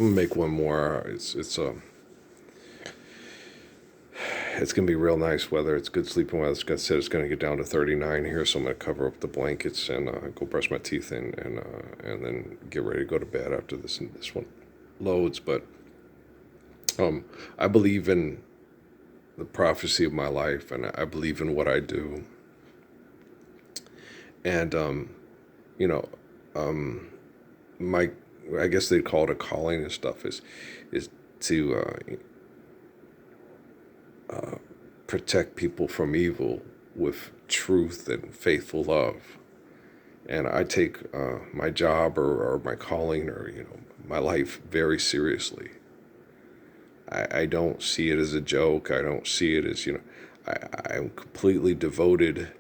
I'm gonna make one more. It's gonna be real nice weather. It's good sleeping weather. It's gonna get down to 39 here, so I'm gonna cover up the blankets and go brush my teeth and then get ready to go to bed after this one loads. But I believe in the prophecy of my life, and I believe in what I do. And you know, my I guess they'd call it a calling and stuff is to protect people from evil with truth and faithful love. And I take my job or my calling or my life very seriously. I don't see it as a joke. I don't see it as I'm completely devoted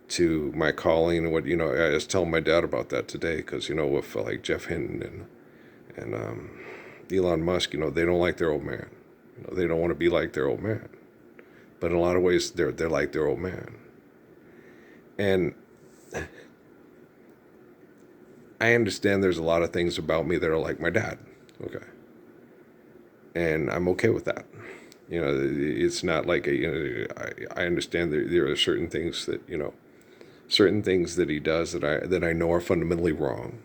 to my calling. And what I was telling my dad about that today, because with like Jeff Hinton and Elon Musk, they don't like their old man. They don't want to be like their old man. But in a lot of ways, they're like their old man. And I understand there's a lot of things about me that are like my dad. Okay. And I'm okay with that. It's not like I understand there are certain things that he does that I know are fundamentally wrong.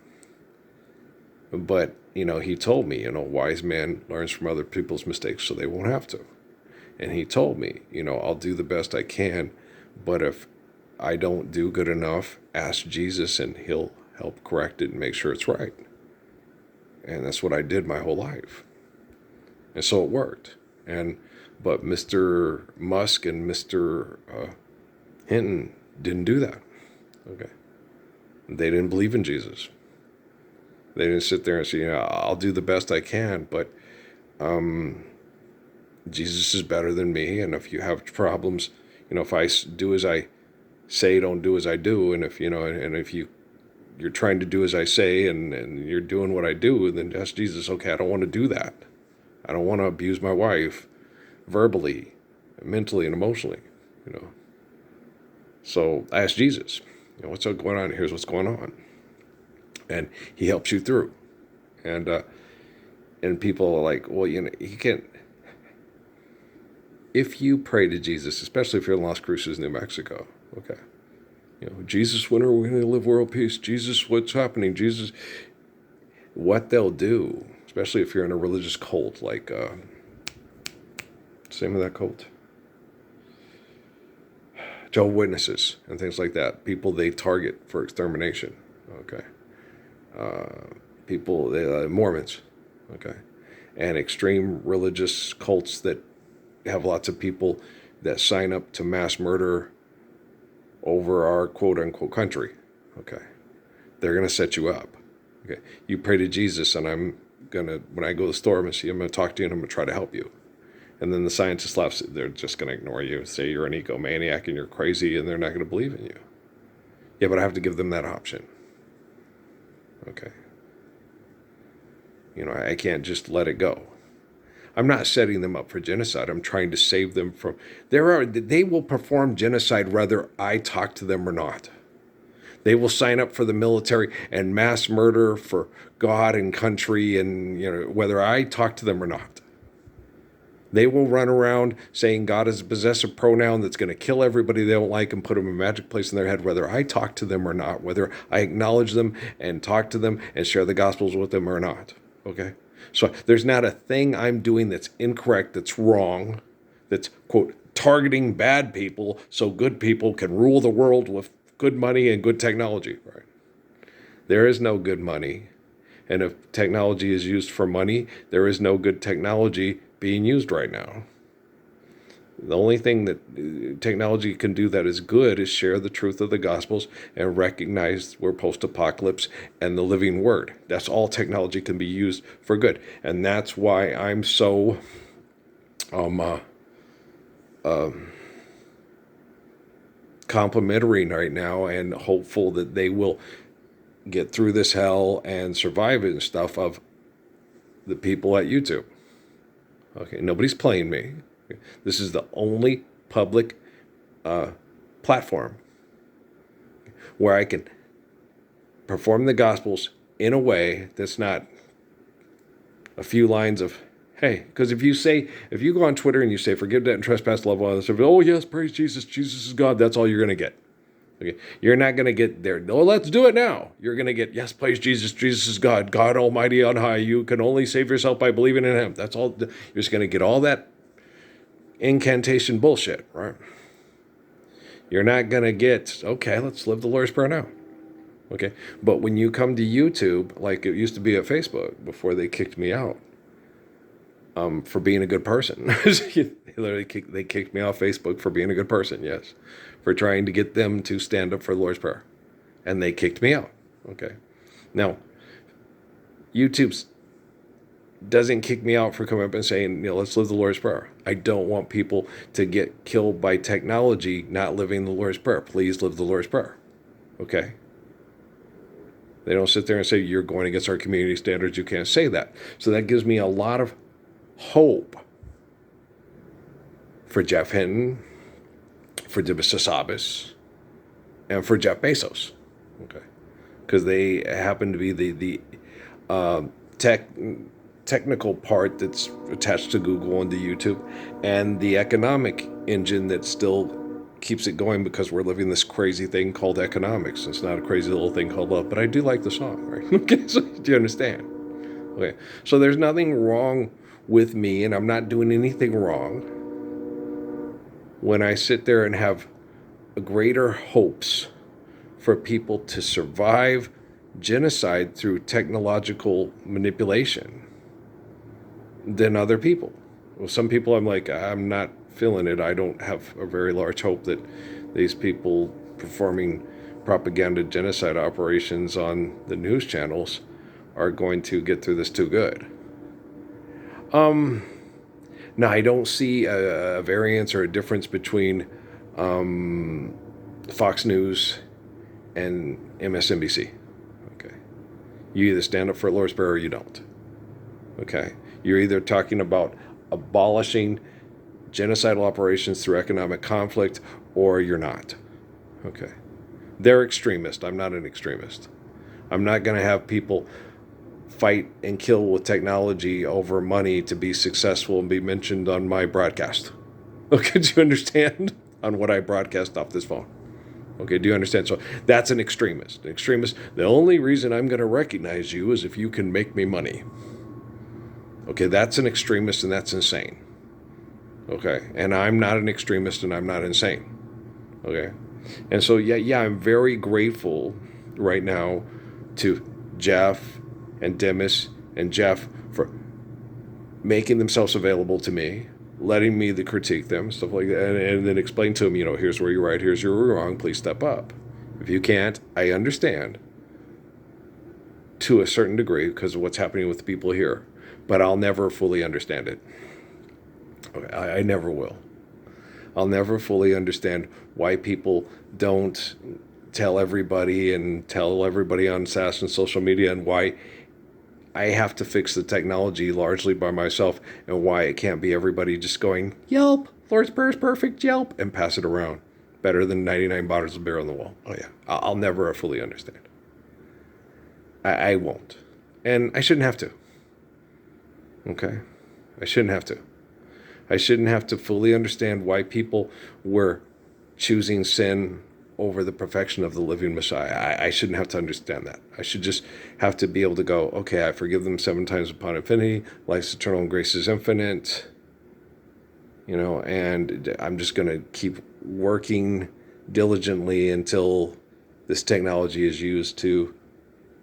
But he told me, wise man learns from other people's mistakes so they won't have to. And he told me, I'll do the best I can, but if I don't do good enough, ask Jesus and he'll help correct it and make sure it's right. And that's what I did my whole life. And so it worked. But Mr. Musk and Mr. Hinton didn't do that. Okay. They didn't believe in Jesus. They didn't sit there and say, I'll do the best I can, but Jesus is better than me. And if you have problems, if I do as I say, don't do as I do. And if, and if you're trying to do as I say and you're doing what I do, then ask Jesus, okay, I don't want to do that. I don't want to abuse my wife verbally, mentally, and emotionally, So I asked Jesus, what's going on? Here's what's going on. And he helps you through. And people are like, well, he can't. If you pray to Jesus, especially if you're in Las Cruces, New Mexico, okay, Jesus, when are we going to live world peace? Jesus, what's happening? Jesus, what they'll do, especially if you're in a religious cult, like, same with that cult, Jehovah's Witnesses and things like that, people they target for extermination, okay, Mormons, okay, and extreme religious cults that have lots of people that sign up to mass murder over our quote-unquote country, okay, they're going to set you up, okay, you pray to Jesus, and when I go to the store, I'm going to talk to you, and I'm going to try to help you. And then the scientists laughs, they're just going to ignore you, say you're an egomaniac and you're crazy, and they're not going to believe in you. Yeah, but I have to give them that option. Okay. I can't just let it go. I'm not setting them up for genocide. I'm trying to save them from... They will perform genocide whether I talk to them or not. They will sign up for the military and mass murder for God and country, and whether I talk to them or not. They will run around saying God is a possessive pronoun that's going to kill everybody they don't like and put them in a magic place in their head, whether I talk to them or not, whether I acknowledge them and talk to them and share the gospels with them or not. Okay? So there's not a thing I'm doing that's incorrect, that's wrong, that's, quote, targeting bad people so good people can rule the world with good money and good technology. Right? There is no good money. And if technology is used for money, there is no good technology being used right now. The only thing that technology can do that is good is share the truth of the Gospels and recognize we're post-apocalypse and the living word. That's all technology can be used for good. And that's why I'm so complimentary right now and hopeful that they will get through this hell and survive it and stuff of the people at YouTube. Okay, nobody's playing me. This is the only public platform where I can perform the Gospels in a way that's not a few lines of, hey, because if you go on Twitter and you say, forgive debt and trespass, love one another, oh yes, praise Jesus, Jesus is God, that's all you're going to get. Okay, you're not going to get there. No, let's do it now. You're going to get, yes, praise Jesus, Jesus is God, God Almighty on high. You can only save yourself by believing in Him. That's all. You're just going to get all that incantation bullshit, right? You're not going to get, okay, let's live the Lord's Prayer now. Okay, but when you come to YouTube, like it used to be at Facebook before they kicked me out for being a good person. they kicked me off Facebook for being a good person, yes. For trying to get them to stand up for the Lord's Prayer. And they kicked me out. Okay. Now, YouTube doesn't kick me out for coming up and saying, let's live the Lord's Prayer. I don't want people to get killed by technology not living the Lord's Prayer. Please live the Lord's Prayer. Okay. They don't sit there and say, you're going against our community standards. You can't say that. So that gives me a lot of hope for Jeff Hinton, for Divis Hassabis, and for Jeff Bezos, okay, because they happen to be the technical part that's attached to Google and to YouTube, and the economic engine that still keeps it going because we're living this crazy thing called economics. It's not a crazy little thing called love, but I do like the song, right? Okay, so do you understand? Okay, so there's nothing wrong with me, and I'm not doing anything wrong when I sit there and have greater hopes for people to survive genocide through technological manipulation than other people. Well, some people I'm like, I'm not feeling it. I don't have a very large hope that these people performing propaganda genocide operations on the news channels are going to get through this too good. Now, I don't see a variance or a difference between Fox News and MSNBC. Okay. You either stand up for Lord's Prayer or you don't. Okay. You're either talking about abolishing genocidal operations through economic conflict or you're not. Okay. They're extremist. I'm not an extremist. I'm not going to have people fight and kill with technology over money to be successful and be mentioned on my broadcast. Okay, do you understand? On what I broadcast off this phone. Okay, do you understand? So that's an extremist. An extremist, the only reason I'm going to recognize you is if you can make me money. Okay, that's an extremist and that's insane. Okay, and I'm not an extremist and I'm not insane. Okay, and so yeah, I'm very grateful right now to Jeff and Demis and Jeff for making themselves available to me, letting me to critique them, stuff like that, and then explain to them, here's where you're right, here's where you're wrong, please step up. If you can't, I understand to a certain degree because of what's happening with the people here, but I'll never fully understand it. Okay, I never will. I'll never fully understand why people don't tell everybody on SaaS and social media, and why I have to fix the technology largely by myself, and why it can't be everybody just going, Yelp, Lord's Prayer is perfect, Yelp, and pass it around. Better than 99 bottles of beer on the wall. Oh yeah, I'll never fully understand. I won't. And I shouldn't have to. Okay? I shouldn't have to. I shouldn't have to fully understand why people were choosing sin over the perfection of the living Messiah. I shouldn't have to understand that. I should just have to be able to go, okay, I forgive them 7 times upon infinity. Life's eternal and grace is infinite. And I'm just going to keep working diligently until this technology is used to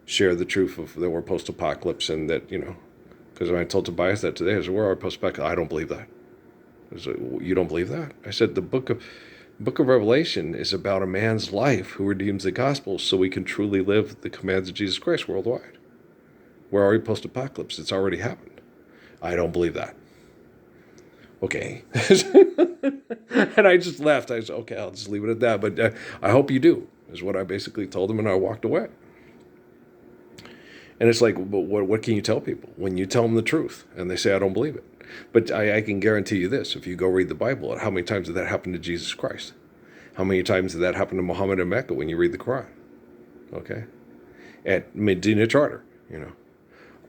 share the truth of that we're post-apocalypse, and that, because when I told Tobias that today, I said, where are we post-apocalypse? I don't believe that. I said, you don't believe that? I said, the book of Revelation is about a man's life who redeems the gospel so we can truly live the commands of Jesus Christ worldwide. Where are we post-apocalypse? It's already happened. I don't believe that. Okay. And I just left. I said, okay, I'll just leave it at that. But I hope you do, is what I basically told him, and I walked away. And it's like, but what can you tell people when you tell them the truth and they say, I don't believe it? But I can guarantee you this, if you go read the Bible, how many times did that happen to Jesus Christ? How many times did that happen to Muhammad in Mecca when you read the Quran? Okay? At Medina Charter,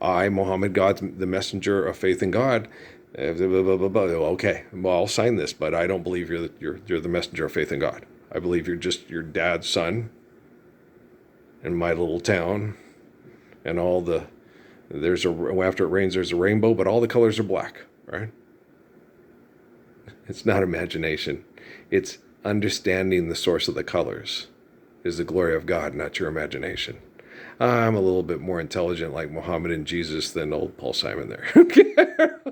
I, Muhammad, God's the messenger of faith in God. Blah, blah, blah, blah. Okay, well, I'll sign this, but I don't believe you're the messenger of faith in God. I believe you're just your dad's son in my little town, and all the after it rains there's a rainbow, but all the colors are black, right? It's not imagination. It's understanding the source of the colors is the glory of God, not your imagination. I'm a little bit more intelligent like Muhammad and Jesus than old Paul Simon there.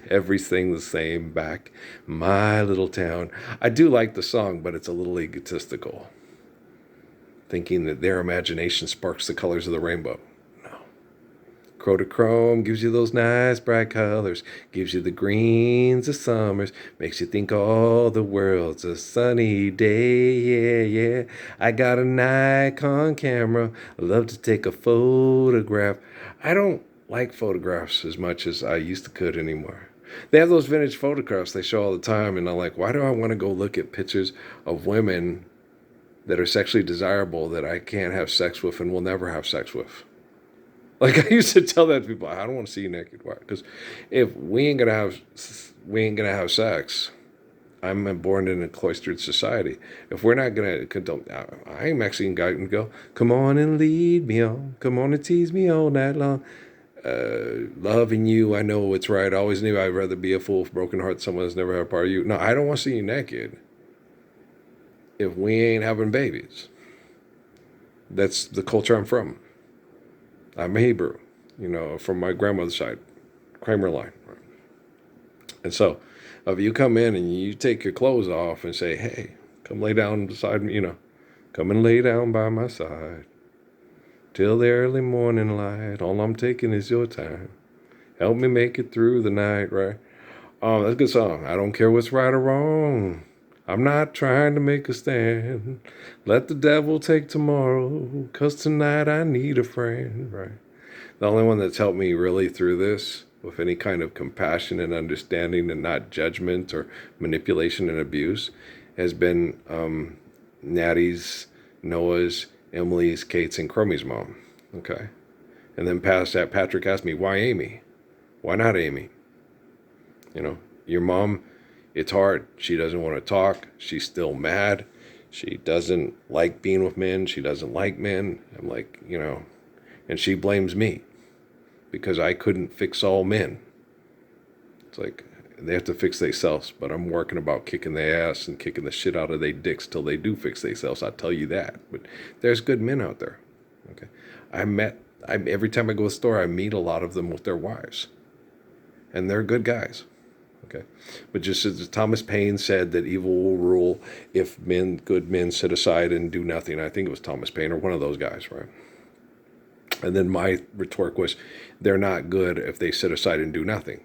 Everything the same back, my little town. I do like the song, but it's a little egotistical. Thinking that their imagination sparks the colors of the rainbow. Kodachrome gives you those nice bright colors, gives you the greens of summers, makes you think all the world's a sunny day, yeah, yeah. I got a Nikon camera, I love to take a photograph. I don't like photographs as much as I used to could anymore. They have those vintage photographs they show all the time, and I'm like, why do I want to go look at pictures of women that are sexually desirable that I can't have sex with and will never have sex with? Like I used to tell that to people, I don't want to see you naked. Why? Because if we ain't gonna have sex, I'm born in a cloistered society. If we're not gonna condone, I ain't Mexican guy can go, come on and lead me on, come on and tease me all night long. Loving you, I know it's right. I always knew I'd rather be a fool with broken heart than someone that's never had a part of you. No, I don't want to see you naked. If we ain't having babies, that's the culture I'm from. I'm Hebrew, from my grandmother's side, Kramer line. And so, if you come in and you take your clothes off and say, hey, come lay down beside me, come and lay down by my side. Till the early morning light, all I'm taking is your time. Help me make it through the night, right? Oh, that's a good song. I don't care what's right or wrong. I'm not trying to make a stand. Let the devil take tomorrow, 'cause tonight I need a friend, right? The only one that's helped me really through this with any kind of compassion and understanding and not judgment or manipulation and abuse has been Natty's, Noah's, Emily's, Kate's, and Chromie's mom. Okay. And then past that, Patrick asked me, why Amy? Why not Amy? Your mom, it's hard. She doesn't want to talk. She's still mad. She doesn't like being with men. She doesn't like men. I'm like, and she blames me because I couldn't fix all men. It's like they have to fix themselves, but I'm working about kicking their ass and kicking the shit out of their dicks till they do fix themselves. I'll tell you that. But there's good men out there. Okay, every time I go to the store, I meet a lot of them with their wives, and they're good guys. Okay, but just as Thomas Paine said that evil will rule if good men sit aside and do nothing. I think it was Thomas Paine or one of those guys, right? And then my retort was, they're not good if they sit aside and do nothing.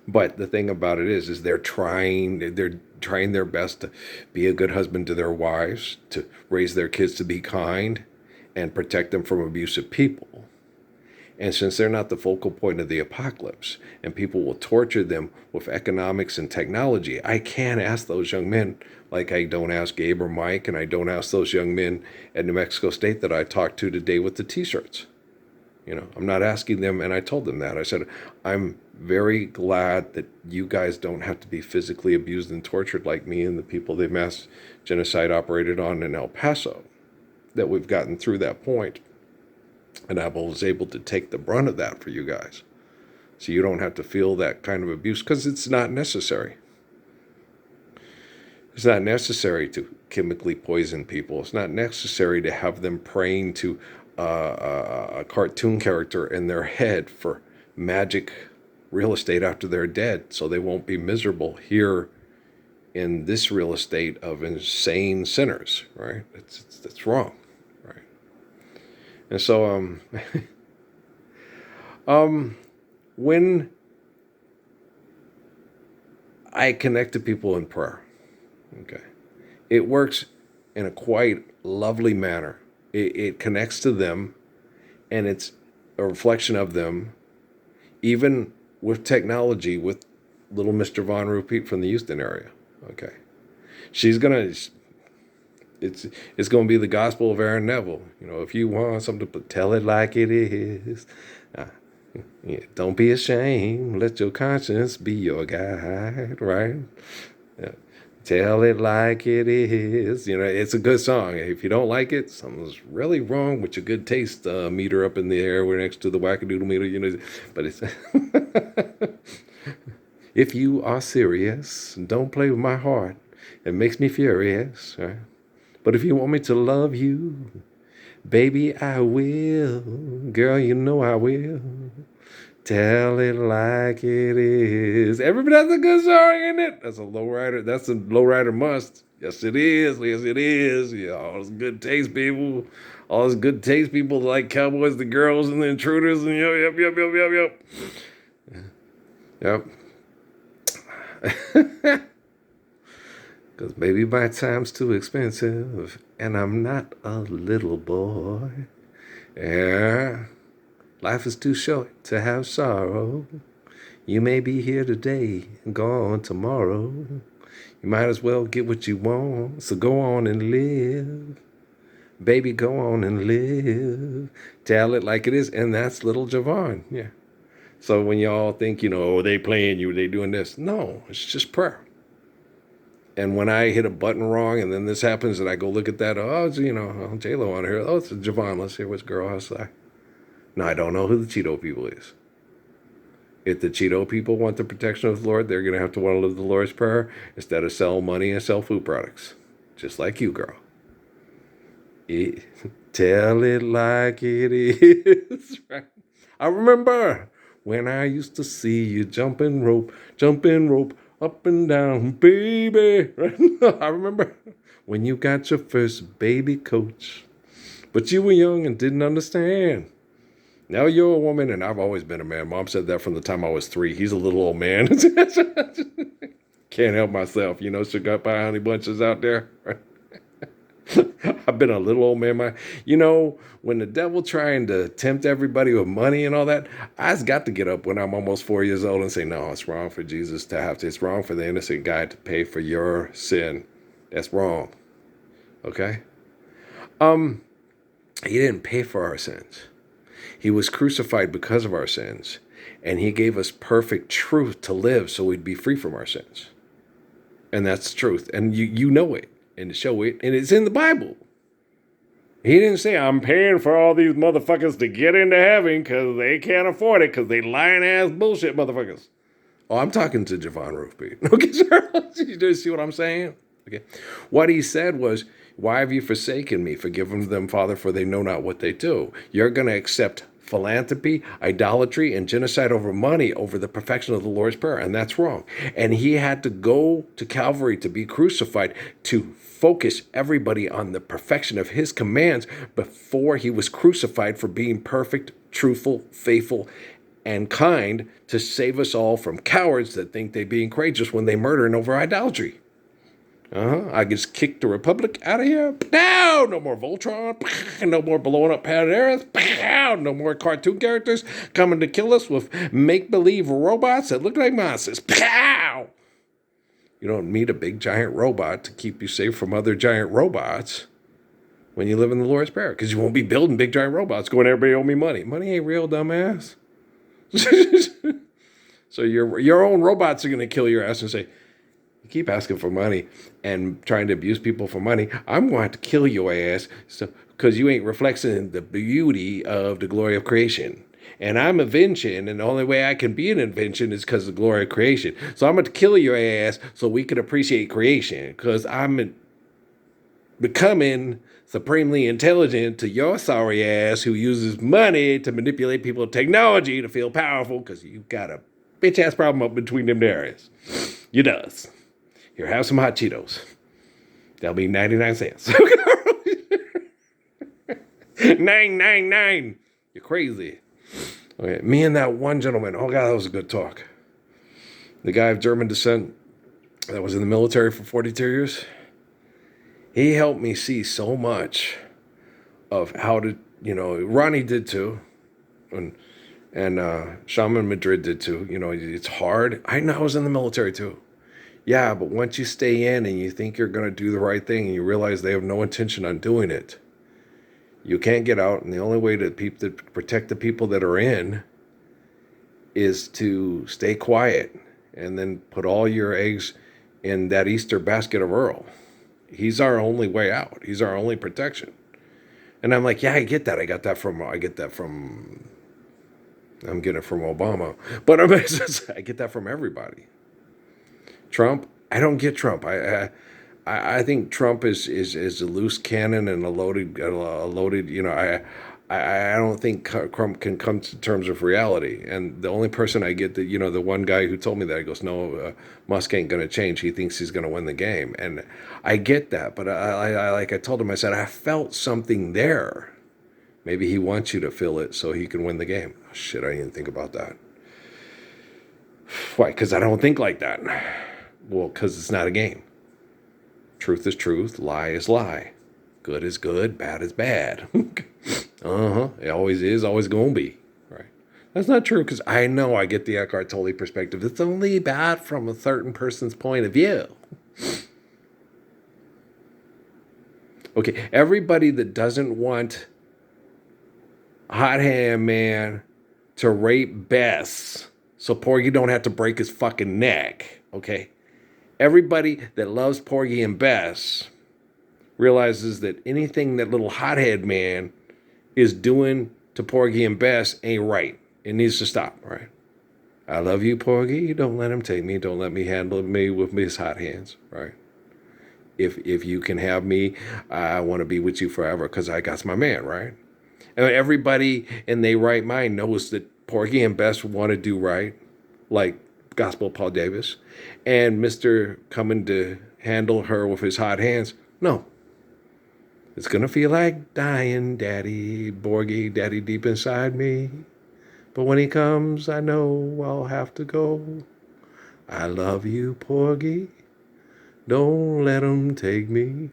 But the thing about it is they're trying their best to be a good husband to their wives, to raise their kids to be kind, and protect them from abusive people. And since they're not the focal point of the apocalypse, and people will torture them with economics and technology, I can't ask those young men, like I don't ask Gabe or Mike, and I don't ask those young men at New Mexico State that I talked to today with the T-shirts. I'm not asking them, and I told them that. I said, I'm very glad that you guys don't have to be physically abused and tortured like me and the people they mass genocide operated on in El Paso, that we've gotten through that point. And I was able to take the brunt of that for you guys. So you don't have to feel that kind of abuse, because it's not necessary. It's not necessary to chemically poison people. It's not necessary to have them praying to a cartoon character in their head for magic real estate after they're dead, so they won't be miserable here in this real estate of insane sinners, right? That's wrong. And so, when I connect to people in prayer, okay, it works in a quite lovely manner. It connects to them, and it's a reflection of them, even with technology, with little Mr. Von Rupeat from the Houston area, okay. She's going to, It's it's going to be the gospel of Aaron Neville. You know, if you want something, tell it like it is. Uh, yeah, don't be ashamed. Let your conscience be your guide, right? Yeah. Tell it like it is. You know, it's a good song. If you don't like it, something's really wrong with your good taste meter up in the air. We're next to the wackadoodle meter, you know. But it's if you are serious, don't play with my heart. It makes me furious. Right? But if you want me to love you, baby, I will. Girl, you know I will. Tell it like it is. Everybody, that's a good song, isn't it? That's a lowrider. That's a lowrider must. Yes, it is. Yes, it is. Yeah, all those good taste people. All those good taste people like Cowboys, the Girls, and the Intruders, and yep. Because maybe my time's too expensive, and I'm not a little boy. Yeah. Life is too short to have sorrow. You may be here today and gone tomorrow. You might as well get what you want, so go on and live. Baby, go on and live. Tell it like it is, and that's little Javon, yeah. So when y'all think, you know, oh, they playing you, they doing this. No, it's just prayer. And when I hit a button wrong and then this happens and I go look at that, oh, it's, you know, J-Lo on here. Oh, it's Javon. Let's hear what girl has to say. No, I don't know who the Cheeto people is. If the Cheeto people want the protection of the Lord, they're going to have to want to live the Lord's Prayer instead of sell money and sell food products. Just like you, girl. Tell it like it is. Right? I remember when I used to see you jumping rope, up and down, baby. Right? I remember when you got your first baby coach. But you were young and didn't understand. Now you're a woman, and I've always been a man. Mom said that from the time I was 3. He's a little old man. Can't help myself. You know, sugar pie honey bunches out there. I've been a little old man. You know, when the devil trying to tempt everybody with money and all that, I just got to get up when I'm almost 4 years old and say, no, it's wrong for Jesus to have to. It's wrong for the innocent guy to pay for your sin. That's wrong. Okay? He didn't pay for our sins. He was crucified because of our sins, and he gave us perfect truth to live so we'd be free from our sins. And that's truth. And you know it, and show it, and it's in the Bible. He didn't say, I'm paying for all these motherfuckers to get into heaven because they can't afford it because they lying-ass bullshit motherfuckers. Oh, I'm talking to Javon Roofbeat. Okay, sir? You see what I'm saying? Okay. What he said was, why have you forsaken me? Forgive them, Father, for they know not what they do. You're going to accept philanthropy, idolatry, and genocide over money over the perfection of the Lord's Prayer, and that's wrong. And he had to go to Calvary to be crucified to focus everybody on the perfection of his commands before he was crucified for being perfect, truthful, faithful, and kind to save us all from cowards that think they're being courageous when they murdering over idolatry. I just kicked the Republic out of here. No more Voltron. No more blowing up planet Earth. No more cartoon characters coming to kill us with make-believe robots that look like monsters. You don't need a big giant robot to keep you safe from other giant robots when you live in the Lord's Prayer, because you won't be building big giant robots going, everybody owe me money. Money ain't real, dumbass. So your own robots are going to kill your ass and say, you keep asking for money and trying to abuse people for money, I'm going to kill your ass because you ain't reflecting the beauty of the glory of creation. And I'm a invention, and the only way I can be an invention is because of the glory of creation. So I'm going to kill your ass so we can appreciate creation, because I'm becoming supremely intelligent to your sorry ass who uses money to manipulate people with technology to feel powerful because you've got a bitch-ass problem up between them areas. You does. Here, have some hot Cheetos. They'll be 99 cents. 999. You're crazy. Okay, me and that one gentleman. Oh, God, that was a good talk. The guy of German descent that was in the military for 42 years. He helped me see so much of how to, Ronnie did too. And Shaman Madrid did too. It's hard. I know I was in the military too. Yeah, but once you stay in and you think you're going to do the right thing and you realize they have no intention on doing it, you can't get out. And the only way to protect the people that are in is to stay quiet and then put all your eggs in that Easter basket of Earl. He's our only way out. He's our only protection. And I'm like, yeah, I get that. I get that from I'm getting it from Obama. But I get that from everybody. Trump, I don't get Trump. I think Trump is a loose cannon and a loaded. I don't think Trump can come to terms with reality. And the only person I get that, the one guy who told me that, he goes, no, Musk ain't going to change. He thinks he's going to win the game. And I get that. But like I told him, I said, I felt something there. Maybe he wants you to feel it so he can win the game. Oh, shit, I didn't even think about that. Why? Because I don't think like that. Well, because it's not a game. Truth is truth. Lie is lie. Good is good. Bad is bad. It always is. Always going to be. Right. That's not true because I know I get the Eckhart Tolle perspective. It's only bad from a certain person's point of view. Okay. Everybody that doesn't want Hot Hand Man to rape Bess so Porgy don't have to break his fucking neck. Okay. Everybody that loves Porgy and Bess realizes that anything that little hothead man is doing to Porgy and Bess ain't right. It needs to stop, right? I love you, Porgy. Don't let him take me. Don't let me handle me with his hot hands, right? If you can have me, I want to be with you forever because I got my man, right? And everybody in their right mind knows that Porgy and Bess want to do right, like Gospel Paul Davis, and Mr. coming to handle her with his hot hands. No. It's going to feel like dying, Daddy, Porgy, Daddy deep inside me. But when he comes, I know I'll have to go. I love you, Porgy. Don't let him take me.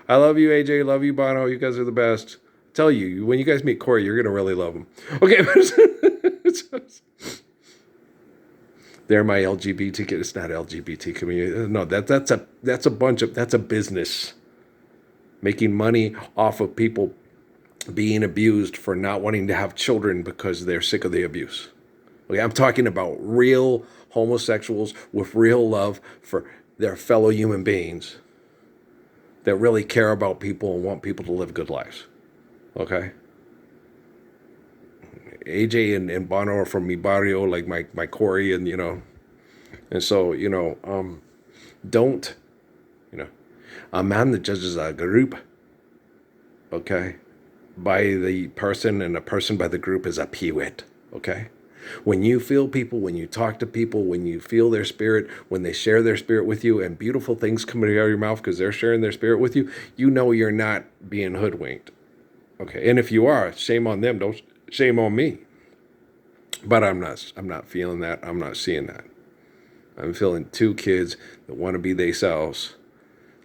I love you, AJ. Love you, Bono. You guys are the best. I tell you, when you guys meet Corey, you're going to really love him. Okay. They're my LGBT. It's not LGBT community. No, that's a business. Making money off of people being abused for not wanting to have children because they're sick of the abuse. Okay, I'm talking about real homosexuals with real love for their fellow human beings that really care about people and want people to live good lives. Okay? AJ and Bono are from mi barrio, like my Corey, and and so, don't, a man that judges a group, okay, by the person and a person by the group is a peewit, okay? When you feel people, when you talk to people, when you feel their spirit, when they share their spirit with you and beautiful things come out of your mouth because they're sharing their spirit with you, you know you're not being hoodwinked, okay? And if you are, shame on them, don't shame on me. But I'm not feeling that. I'm not seeing that. I'm feeling two kids that want to be themselves,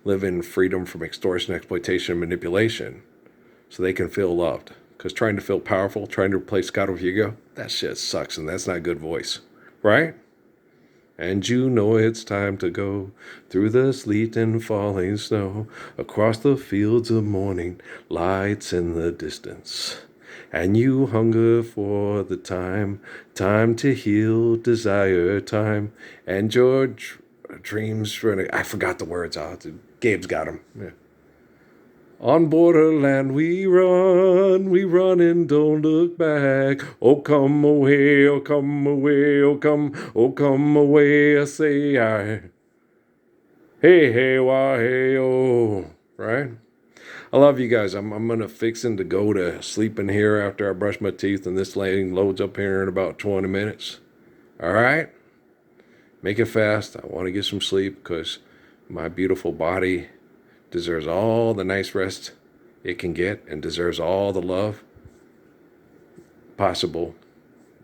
live in freedom from extortion, exploitation, and manipulation, so they can feel loved. Because trying to feel powerful, trying to replace God with ego, that shit sucks, and that's not good voice, right? And you know it's time to go through the sleet and falling snow, across the fields of morning, lights in the distance. And you hunger for the time to heal, desire time, and your dreams running. I forgot the words. Gabe's got them. Yeah. On borderland we run and don't look back. Oh, come away, oh, come away, oh, come away, I say I. Hey, hey, wah, hey, oh, right? I love you guys. I'm going to fixing to go to sleep in here after I brush my teeth, and this lane loads up here in about 20 minutes. All right? Make it fast. I want to get some sleep because my beautiful body deserves all the nice rest it can get and deserves all the love possible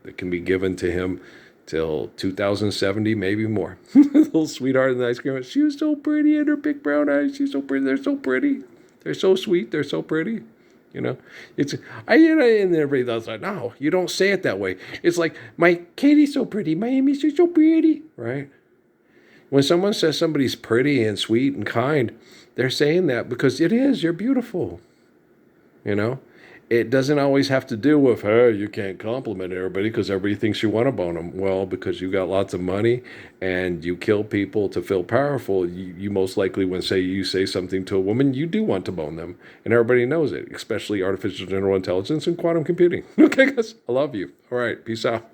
that can be given to him till 2070, maybe more. Little sweetheart in the ice cream. She was so pretty and her big brown eyes. She's so pretty. They're so pretty. They're so sweet. They're so pretty. And everybody does like, no, you don't say it that way. It's like, my Katie's so pretty. My Amy, she's so pretty, right? When someone says somebody's pretty and sweet and kind, they're saying that because it is, you're beautiful. You know, it doesn't always have to do with, hey, you can't compliment everybody because everybody thinks you want to bone them. Well, because you got lots of money and you kill people to feel powerful, you most likely, when you say something to a woman, you do want to bone them. And everybody knows it, especially artificial general intelligence and quantum computing. Okay, guys, I love you. All right, peace out.